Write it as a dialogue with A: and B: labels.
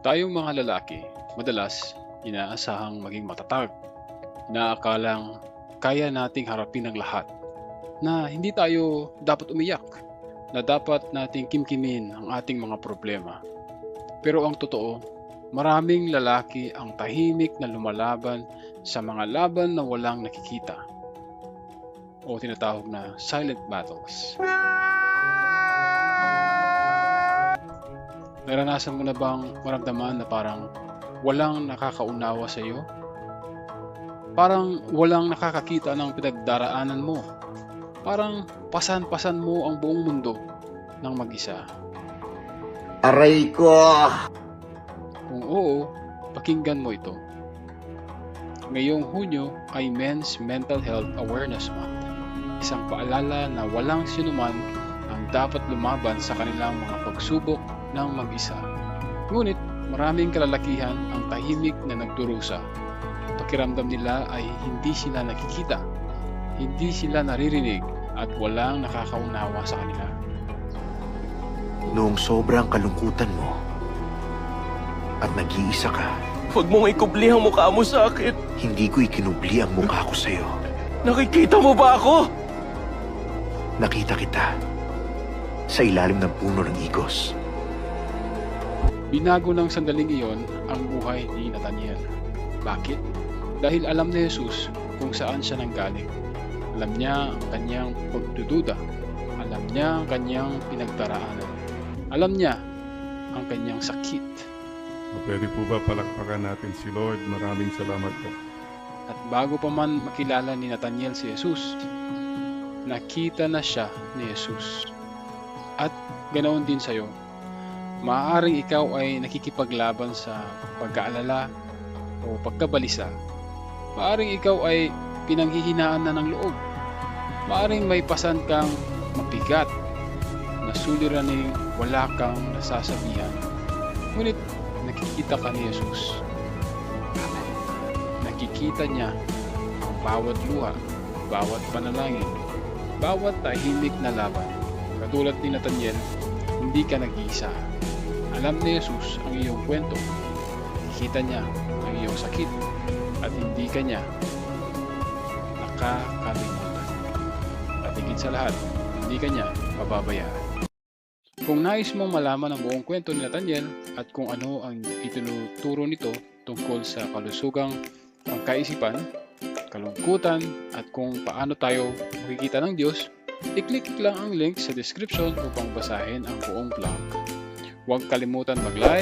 A: Tayong mga lalaki, madalas inaasahang maging matatag, inaakalang kaya nating harapin ang lahat, na hindi tayo dapat umiyak, na dapat nating kimkimin ang ating mga problema. Pero ang totoo, maraming lalaki ang tahimik na lumalaban sa mga laban na walang nakikita o tinatawag na silent battles. Naranasan mo na bang maramdaman na parang walang nakakaunawa sa iyo? Parang walang nakakakita ng pinagdaraanan mo. Parang pasan-pasan mo ang buong mundo ng mag-isa.
B: Aray ko!
A: Kung oo, pakinggan mo ito. Ngayong Hunyo ay Men's Mental Health Awareness Month. Isang paalala na walang sinuman ang dapat lumaban sa kanilang mga pagsubok ng mag-isa. Ngunit maraming kalalakihan ang tahimik na nagdurusa. Pakiramdam nila ay hindi sila nakikita, hindi sila naririnig at walang nakakaunawa sa kanila.
B: Noong sobrang kalungkutan mo at nag-iisa ka,
C: Huwag mong ikubli ang mukha mo sa akin.
B: hindi ko ikinubli ang mukha ko sa'yo.
C: Nakikita mo ba ako?
B: Nakita kita sa ilalim ng puno ng igos.
A: Binago ng sandaling iyon ang buhay ni Nathaniel. Bakit? Dahil alam ni Jesus kung saan siya nanggaling. Alam niya ang kanyang pagdududa. Alam niya ang kanyang pinagdaraanan. Alam niya ang kanyang sakit.
D: Pwede po ba palakpakan natin si Lord? Maraming salamat po.
A: At bago pa man makilala ni Nathaniel si Jesus, nakita na siya ni Jesus. At ganoon din sa iyo. Maaaring ikaw ay nakikipaglaban sa pag-aalala o pagkabalisa. Maaaring ikaw ay pinanghihinaan na ng loob. Maaaring may pasan kang mabigat na suliraning wala kang nasasabihan. Ngunit nakikita ka ni Jesus. Nakikita niya ang bawat luha, bawat panalangin, bawat tahimik na laban. Katulad ni Nathaniel, hindi ka nag-iisa. Alam ni Jesus ang iyong kwento. Nakikita niya ang iyong sakit at hindi ka niya nakakalimutan. At higit sa lahat, hindi ka niya pababayaan. Kung nais mong malaman ang buong kwento ni Nathaniel at kung ano ang itinuturo nito tungkol sa kalusugang pangkaisipan, kalungkutan at kung paano tayo makikita ng Diyos, i-click lang ang link sa description upang basahin ang buong vlog. Huwag kalimutan mag-like,